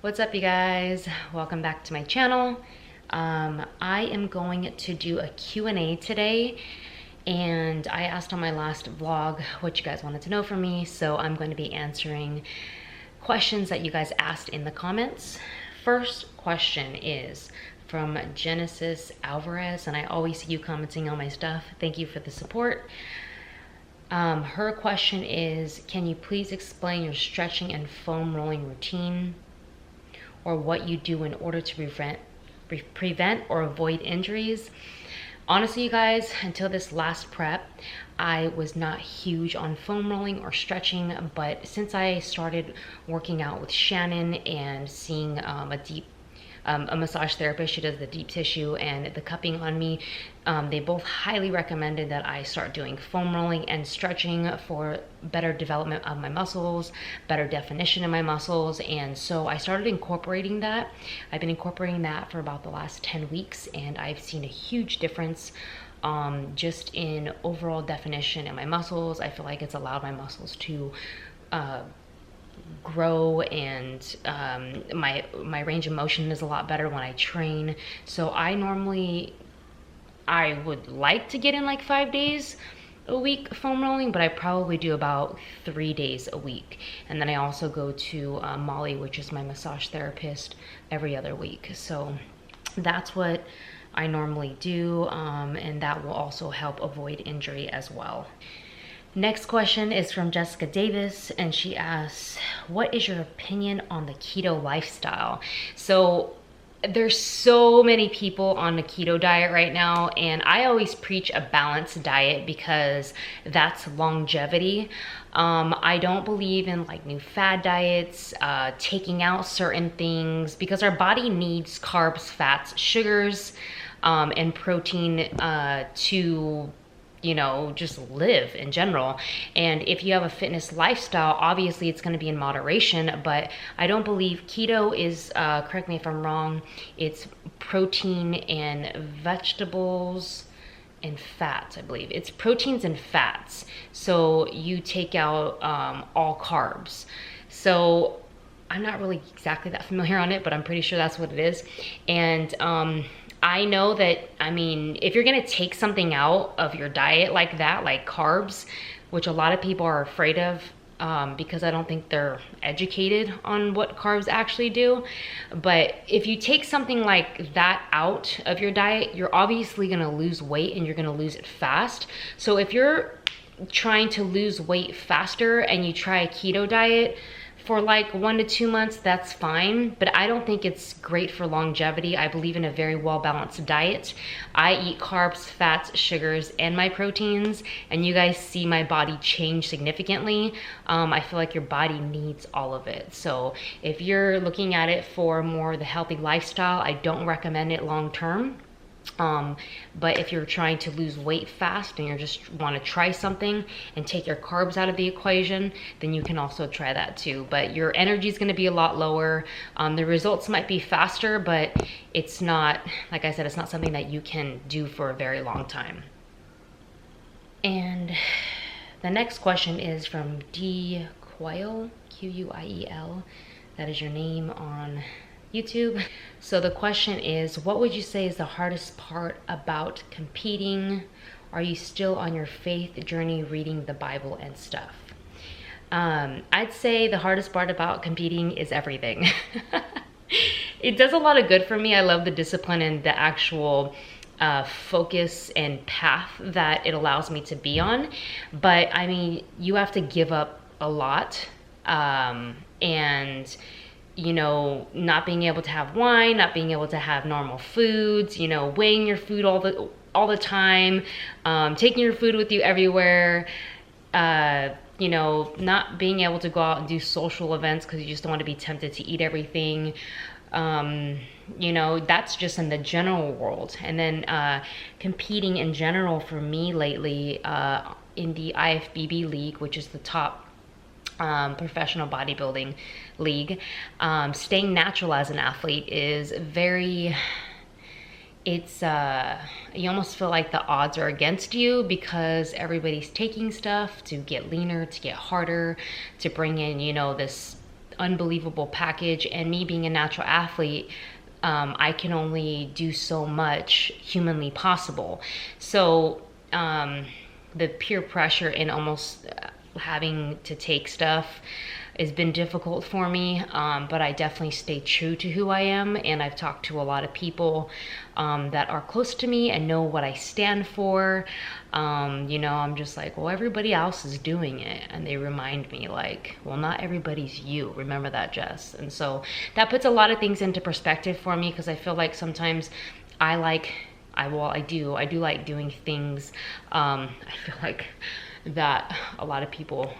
What's up, you guys? Welcome back to my channel. I am going to do a Q&A today, and I asked on my last vlog what you guys wanted to know from me, so I'm going to be answering questions that you guys asked in the comments. First question is from Genesis Alvarez, and I always see you commenting on my stuff. Thank you for the support. Her question is, can you please explain your stretching and foam rolling routine, or what you do in order to prevent or avoid injuries? Honestly, you guys, until this last prep, I was not huge on foam rolling or stretching, but since I started working out with Shannon and seeing a massage therapist, she does the deep tissue and the cupping on me, they both highly recommended that I start doing foam rolling and stretching for better development of my muscles, better definition in my muscles. And so I started incorporating that. I've been incorporating that for about the last 10 weeks, and I've seen a huge difference just in overall definition in my muscles. I feel like it's allowed my muscles to grow, and my range of motion is a lot better when I train. So I would like to get in like 5 days a week foam rolling, but I probably do about 3 days a week. And then I also go to Molly, which is my massage therapist, every other week. So that's what I normally do, and that will also help avoid injury as well. Next question is from Jessica Davis, and she asks, what is your opinion on the keto lifestyle? So there's so many people on the keto diet right now, and I always preach a balanced diet because that's longevity. I don't believe in like new fad diets, taking out certain things, because our body needs carbs, fats, sugars, and protein to just live in general. And if you have a fitness lifestyle, obviously it's going to be in moderation, but I don't believe keto is, correct me if I'm wrong, it's protein and vegetables and fats. I believe it's proteins and fats. So you take out all carbs. So I'm not really exactly that familiar on it, but I'm pretty sure that's what it is. And I know that, if you're gonna take something out of your diet like that, like carbs, which a lot of people are afraid of, because I don't think they're educated on what carbs actually do. But if you take something like that out of your diet, you're obviously gonna lose weight, and you're gonna lose it fast. So if you're trying to lose weight faster and you try a keto diet for like 1 to 2 months, that's fine, but I don't think it's great for longevity. I believe in a very well-balanced diet. I eat carbs, fats, sugars, and my proteins, and you guys see my body change significantly. I feel like your body needs all of it. So if you're looking at it for more the healthy lifestyle, I don't recommend it long-term. But if you're trying to lose weight fast and you just want to try something and take your carbs out of the equation, then you can also try that too. But your energy is going to be a lot lower. The results might be faster, but it's not, like I said, it's not something that you can do for a very long time. And the next question is from D. Quayle, Q-U-I-E-L. That is your name on YouTube. So the question is, what would you say is the hardest part about competing? Are you still on your faith journey, reading the Bible and stuff? I'd say the hardest part about competing is everything. It does a lot of good for me. I love the discipline and the actual focus and path that it allows me to be on. But you have to give up a lot, and not being able to have wine, not being able to have normal foods, weighing your food all the time, taking your food with you everywhere, not being able to go out and do social events because you just don't want to be tempted to eat everything. That's just in the general world. And then competing in general for me lately, in the IFBB league, which is the top professional bodybuilding league, staying natural as an athlete is very, you almost feel like the odds are against you, because everybody's taking stuff to get leaner, to get harder, to bring in, this unbelievable package, and me being a natural athlete, I can only do so much humanly possible. So the peer pressure and almost having to take stuff has been difficult for me, but I definitely stay true to who I am, and I've talked to a lot of people that are close to me and know what I stand for. I'm just like, well, everybody else is doing it, and they remind me like, well, not everybody's you. Remember that, Jess. And so that puts a lot of things into perspective for me, because I feel like sometimes I do like doing things. I feel like that a lot of people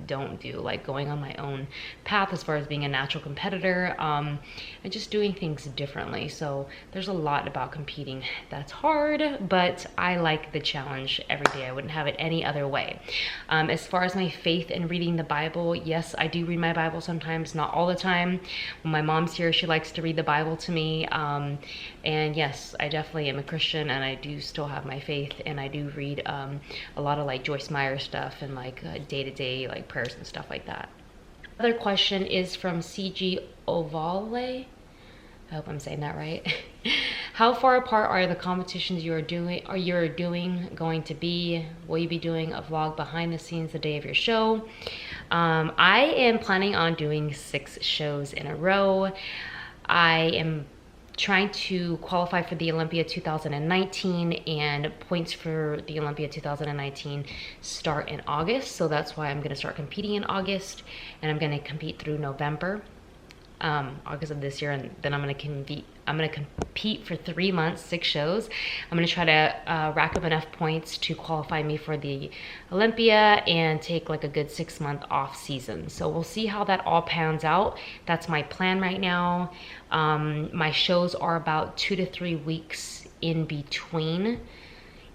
don't do, like going on my own path as far as being a natural competitor, and just doing things differently. So there's a lot about competing that's hard, but I like the challenge every day. I wouldn't have it any other way. As far as my faith and reading the Bible, yes, I do read my Bible sometimes, not all the time. When my mom's here, she likes to read the Bible to me. And yes, I definitely am a Christian, and I do still have my faith, and I do read a lot of like Joyce Meyer stuff and like day-to-day like prayers and stuff like that. Another question is from CG Ovale. I hope I'm saying that right. How far apart are the competitions you're doing going to be? Will you be doing a vlog behind the scenes the day of your show? I am planning on doing 6 shows in a row. I am trying to qualify for the Olympia 2019, and points for the Olympia 2019 start in August. So that's why I'm going to start competing in August, and I'm going to compete through November, August of this year, and then I'm going to compete for 3 months, 6 shows. I'm going to try to rack up enough points to qualify me for the Olympia and take like a good 6-month off season. So we'll see how that all pans out. That's my plan right now. My shows are about 2 to 3 weeks in between,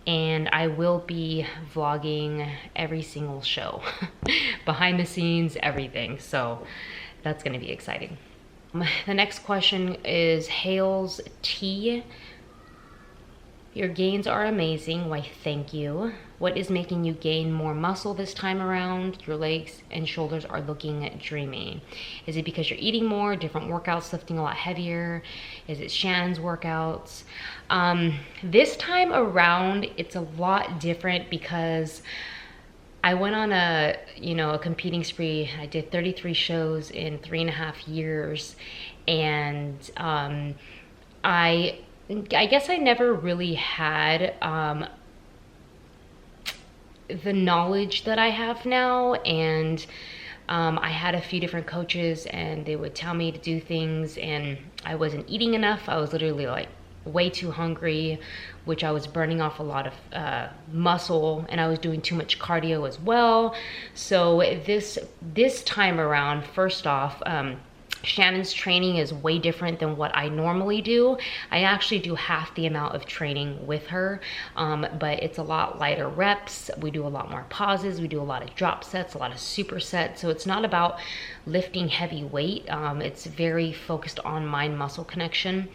and I will be vlogging every single show, behind the scenes, everything. So that's going to be exciting. The next question is Hales T. Your gains are amazing. Why, thank you. What is making you gain more muscle this time around? Your legs and shoulders are looking dreamy. Is it because you're eating more, different workouts, lifting a lot heavier? Is it Shannon's workouts? This time around, it's a lot different because I went on a competing spree. I did 33 shows in 3.5 years, and I guess I never really had the knowledge that I have now, and I had a few different coaches, and they would tell me to do things, and I wasn't eating enough. I was literally like way too hungry, which I was burning off a lot of muscle, and I was doing too much cardio as well. So this time around, first off, Shannon's training is way different than what I normally do. I actually do half the amount of training with her, but it's a lot lighter reps. We do a lot more pauses. We do a lot of drop sets, a lot of supersets. So it's not about lifting heavy weight. It's very focused on mind-muscle connection.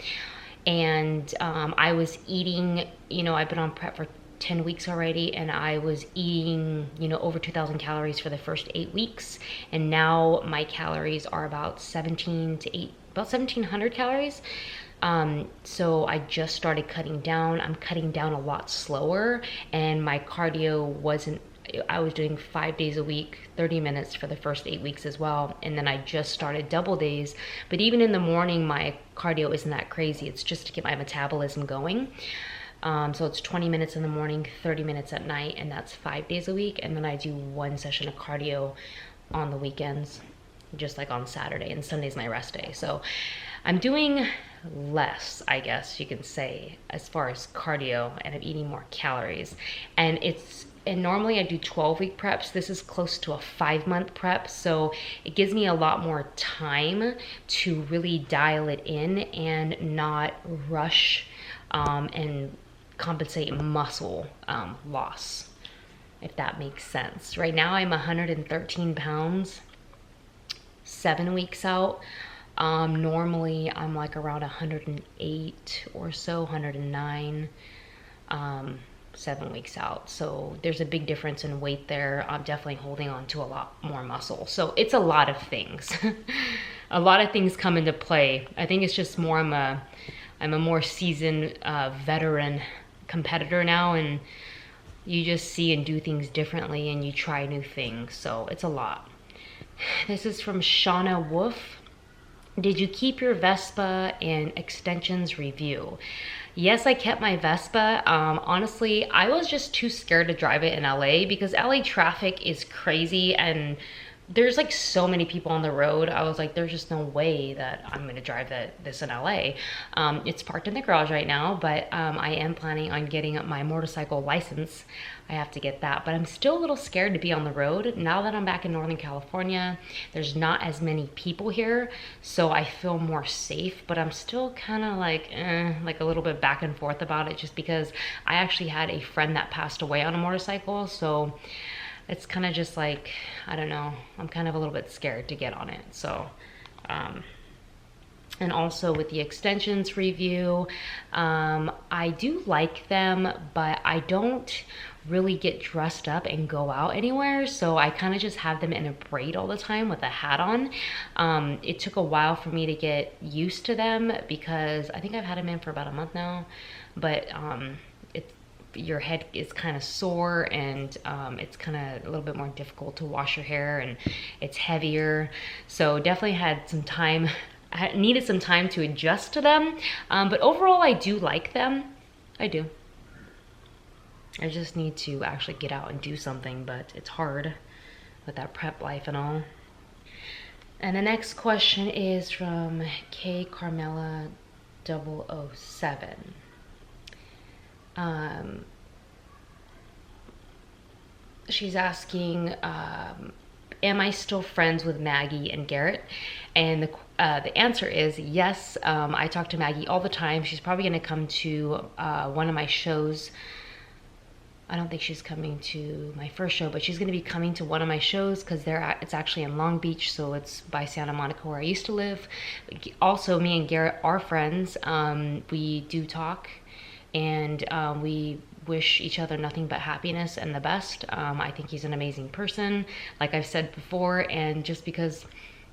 And I was eating, I've been on prep for 10 weeks already, and I was eating, over 2,000 calories for the first 8 weeks. And now my calories are about 1,700 calories. So I just started cutting down. I'm cutting down a lot slower, and my cardio I was doing 5 days a week, 30 minutes for the first 8 weeks as well. And then I just started double days. But even in the morning, my cardio isn't that crazy. It's just to get my metabolism going. So it's 20 minutes in the morning, 30 minutes at night, and that's 5 days a week. And then I do 1 session of cardio on the weekends, just like on Saturday, and Sunday's my rest day. So I'm doing less, I guess you can say, as far as cardio, and I'm eating more calories. And normally I do 12-week preps. This is close to a 5-month prep. So it gives me a lot more time to really dial it in and not rush and compensate muscle loss, if that makes sense. Right now I'm 113 pounds, 7 weeks out. Normally I'm like around 108 or so, 109. 7 weeks out. So there's a big difference in weight there. I'm definitely holding on to a lot more muscle. So it's a lot of things. A lot of things come into play. I think it's just more I'm a more seasoned veteran competitor now, and you just see and do things differently and you try new things. So it's a lot. This is from Shauna Wolf. Did you keep your Vespa and extensions review? Yes, I kept my Vespa. Honestly, I was just too scared to drive it in LA because LA traffic is crazy and there's like so many people on the road. I was like, there's just no way that I'm gonna drive this in LA. It's parked in the garage right now, but I am planning on getting my motorcycle license. I have to get that, but I'm still a little scared to be on the road. Now that I'm back in Northern California, there's not as many people here, so I feel more safe, but I'm still kind of like a little bit back and forth about it just because I actually had a friend that passed away on a motorcycle, so it's kind of just like, I don't know, I'm kind of a little bit scared to get on it. So, and also with the extensions review, I do like them, but I don't really get dressed up and go out anywhere. So I kind of just have them in a braid all the time with a hat on. It took a while for me to get used to them because I think I've had them in for about a month now, but your head is kind of sore and it's kind of a little bit more difficult to wash your hair and it's heavier. So definitely had some time, I needed some time to adjust to them. But overall I do like them. I do. I just need to actually get out and do something, but it's hard with that prep life and all. And the next question is from K Carmela 007. She's asking, am I still friends with Maggie and Garrett? And the answer is yes. I talk to Maggie all the time. She's probably going to come to one of my shows. I don't think she's coming to my first show, but she's going to be coming to one of my shows because it's actually in Long Beach, so it's by Santa Monica where I used to live. Also, me and Garrett are friends. We do talk, and we wish each other nothing but happiness and the best. I think he's an amazing person, like I've said before, and just because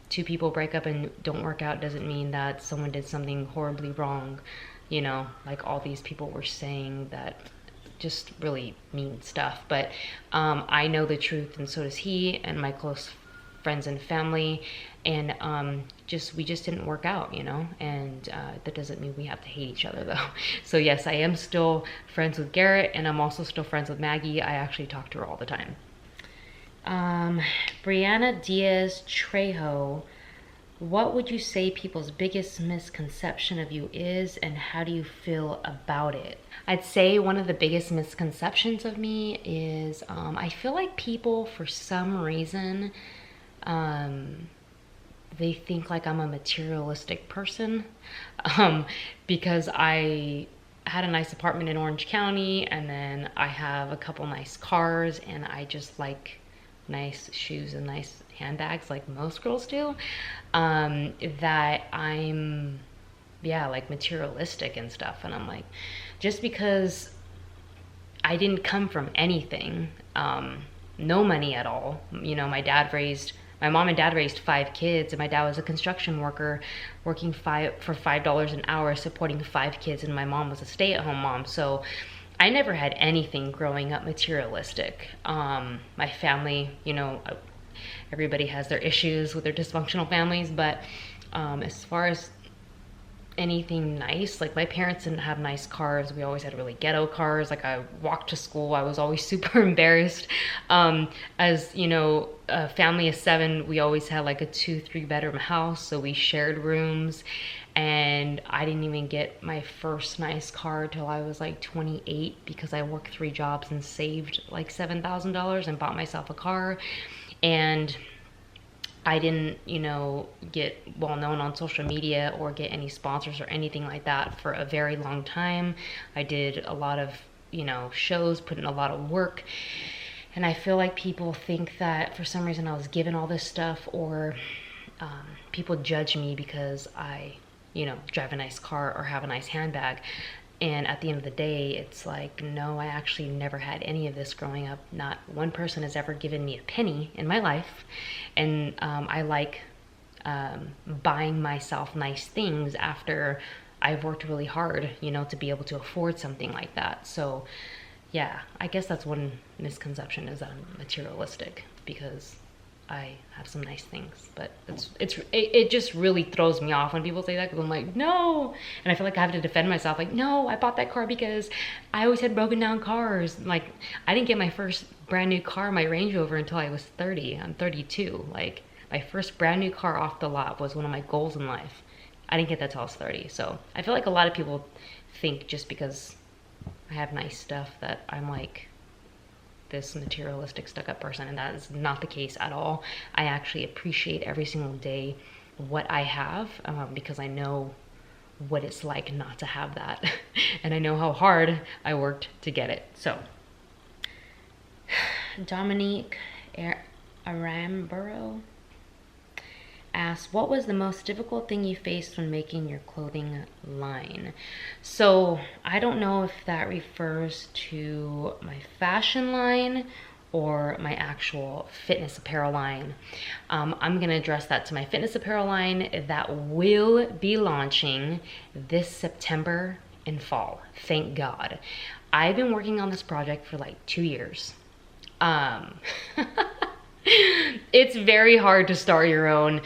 two people break up and don't work out doesn't mean that someone did something horribly wrong, you know, like all these people were saying that just really mean stuff. But I know the truth, and so does he and my close friends and family, and we just didn't work out, you know, and that doesn't mean we have to hate each other though. So yes, I am still friends with Garrett, and I'm also still friends with Maggie. I actually talk to her all the time. Brianna Diaz Trejo, what would you say people's biggest misconception of you is, and how do you feel about it? I'd say one of the biggest misconceptions of me is I feel like people, for some reason, they think like I'm a materialistic person because I had a nice apartment in Orange County, and then I have a couple nice cars, and I just like nice shoes and nice handbags like most girls do, that I'm like materialistic and stuff. And I'm like, just because I didn't come from anything, no money at all, you know, my mom and dad raised 5 kids, and my dad was a construction worker working for $5 an hour supporting 5 kids, and my mom was a stay-at-home mom. So I never had anything growing up materialistic. My family, you know, everybody has their issues with their dysfunctional families, but as far as anything nice, like my parents didn't have nice cars. We always had really ghetto cars. Like I walked to school, I was always super embarrassed. As you know, a family of 7, we always had like a 2-3 bedroom house, so we shared rooms. And I didn't even get my first nice car till I was like 28 because I worked 3 jobs and saved like $7,000 and bought myself a car. And I didn't, you know, get well known on social media or get any sponsors or anything like that for a very long time. I did a lot of, you know, shows, put in a lot of work. And I feel like people think that for some reason I was given all this stuff, or people judge me because I, you know, drive a nice car or have a nice handbag. And at the end of the day, it's like, no, I actually never had any of this growing up. Not one person has ever given me a penny in my life. And I like buying myself nice things after I've worked really hard, you know, to be able to afford something like that. So yeah, I guess that's one misconception, is that I'm materialistic because I have some nice things. But it just really throws me off when people say that, because I'm like, no. And I feel like I have to defend myself, like, no, I bought that car because I always had broken down cars. Like, I didn't get my first brand new car, my Range Rover, until I was 30. I'm 32. Like, my first brand new car off the lot was one of my goals in life. I didn't get that till I was 30. So I feel like a lot of people think just because I have nice stuff that I'm like this materialistic, stuck-up person, and that is not the case at all. I actually appreciate every single day what I have, because I know what it's like not to have that. And I know how hard I worked to get it. So Dominique Aramburo asks, what was the most difficult thing you faced when making your clothing line? So I don't know if that refers to my fashion line or my actual fitness apparel line. I'm gonna address that to my fitness apparel line that will be launching this September in fall. Thank God. I've been working on this project for like 2 years. It's very hard to start your own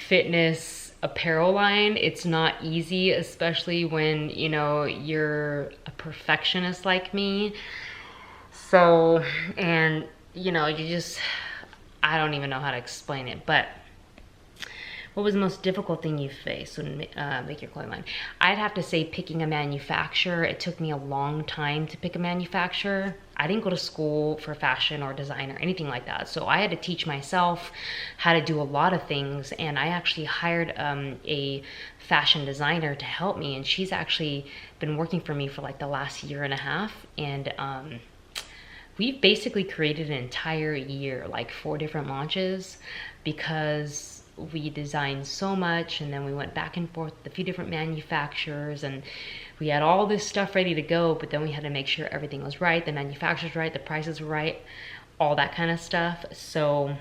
fitness apparel line. It's not easy, especially when, you know, you're a perfectionist like me. So, and you know, I don't even know how to explain it, but what was the most difficult thing you faced when make your clothing line? I'd have to say picking a manufacturer. It took me a long time to pick a manufacturer. I didn't go to school for fashion or design or anything like that. So I had to teach myself how to do a lot of things. And I actually hired a fashion designer to help me. And she's actually been working for me for like the last year and a half. And we've basically created an entire year, like 4 different launches, because we designed so much, and then we went back and forth with a few different manufacturers, and we had all this stuff ready to go, but then we had to make sure everything was right, the manufacturer's right, the prices were right, all that kind of stuff. So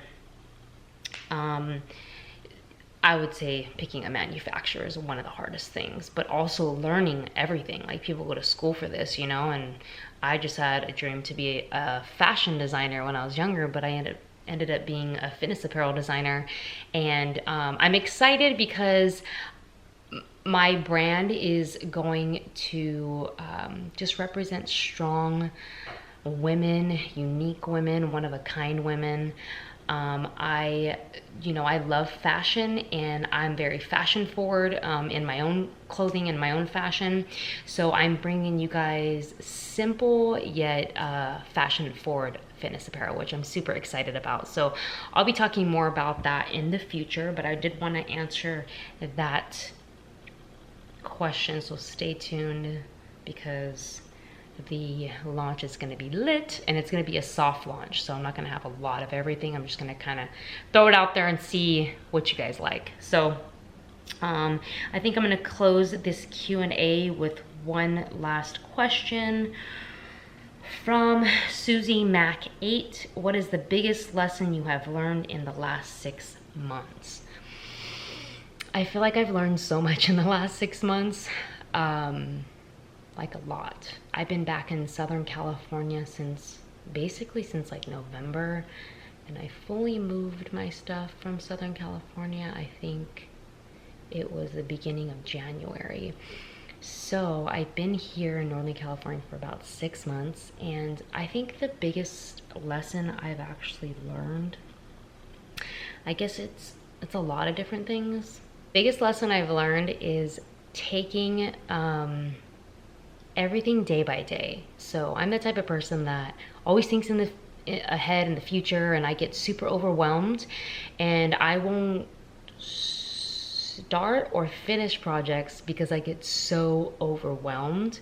I would say picking a manufacturer is one of the hardest things, but also learning everything. Like, people go to school for this, you know, and I just had a dream to be a fashion designer when I was younger, but I ended up being a fitness apparel designer. And I'm excited because my brand is going to just represent strong women, unique women, one-of-a-kind women. I love fashion, and I'm very fashion forward in my own clothing and my own fashion. So I'm bringing you guys simple yet fashion forward fitness apparel, which I'm super excited about. So I'll be talking more about that in the future, but I did want to answer that question. So stay tuned, because the launch is going to be lit, and it's going to be a soft launch, so I'm not going to have a lot of everything. I'm just going to kind of throw it out there and see what you guys like. So I think I'm going to close this Q&A with one last question from Susie Mac 8. What is the biggest lesson you have learned in the last 6 months? I feel like I've learned so much in the last 6 months. Like, a lot. I've been back in Southern California since like November, and I fully moved my stuff from Southern California. I think it was the beginning of January. So I've been here in Northern California for about 6 months, and I think the biggest lesson I've actually learned, I guess it's a lot of different things. Biggest lesson I've learned is taking everything day by day. So I'm the type of person that always thinks ahead in the future, and I get super overwhelmed, and I won't start or finish projects because I get so overwhelmed.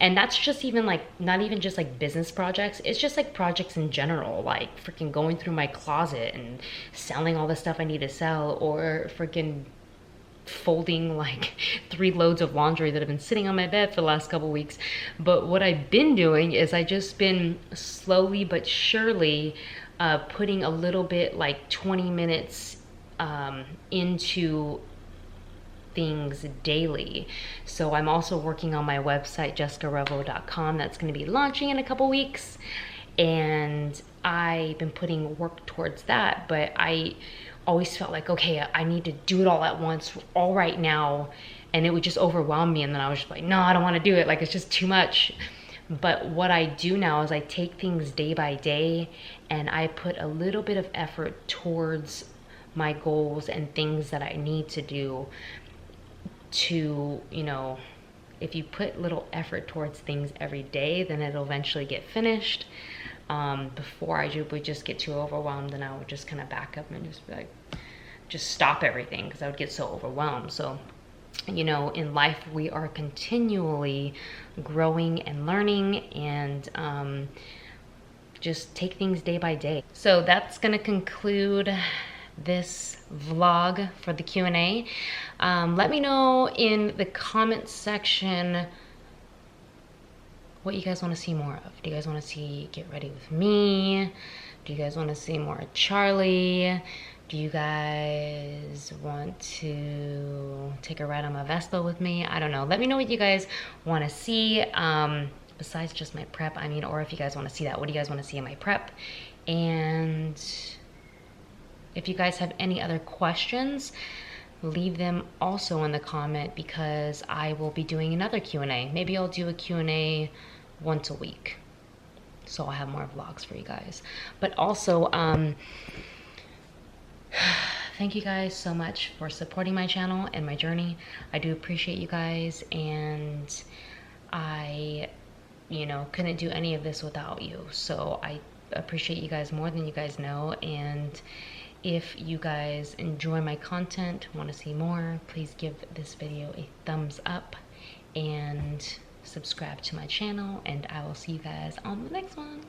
And that's just even like, not even just like business projects, it's just like projects in general, like freaking going through my closet and selling all the stuff I need to sell, or freaking folding like 3 loads of laundry that have been sitting on my bed for the last couple weeks. But what I've been doing is I just been slowly but surely putting a little bit, like 20 minutes into things daily. So I'm also working on my website, jessicarevo.com. That's going to be launching in a couple weeks, and I've been putting work towards that. But I always felt like, okay, I need to do it all at once, all right now, and it would just overwhelm me. And then I was just like, no, I don't want to do it, like it's just too much. But what I do now is I take things day by day, and I put a little bit of effort towards my goals and things that I need to do to, you know, if you put little effort towards things every day, then it'll eventually get finished. Before I would just get too overwhelmed, and I would just kind of back up and just be like, just stop everything, because I would get so overwhelmed. So, you know, in life we are continually growing and learning, and just take things day by day. So that's gonna conclude this vlog for the Q&A. Let me know in the comments section what you guys want to see more of. Do you guys want to see Get Ready With Me? Do you guys want to see more Charlie? Do you guys want to take a ride on my Vespa with me? I don't know. Let me know what you guys want to see, besides just my prep. I mean, or if you guys want to see that, what do you guys want to see in my prep? And if you guys have any other questions, leave them also in the comment, because I will be doing another Q&A. Maybe I'll do a Q&A once a week, so I'll have more vlogs for you guys. But also, thank you guys so much for supporting my channel and my journey. I do appreciate you guys, and I, you know, couldn't do any of this without you. So I appreciate you guys more than you guys know. And if you guys enjoy my content, want to see more, please give this video a thumbs up and subscribe to my channel, and I will see you guys on the next one.